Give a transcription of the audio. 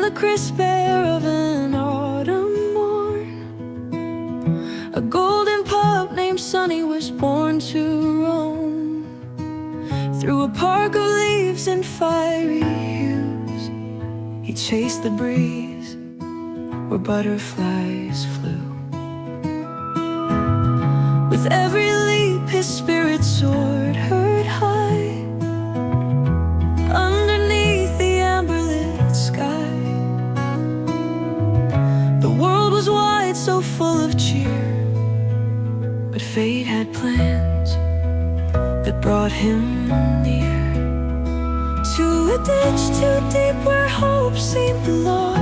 the crisp air of an autumn morn, a golden pup named Sunny was born to roam through a park of leaves and fiery hues. He chased the breeze where butterflies flew. With every leap his spirit soared, heard high underneath the amber-lit sky. The world was wide, so full of cheer, but fate had plans that brought him near to a ditch too deep where hope seemed lost.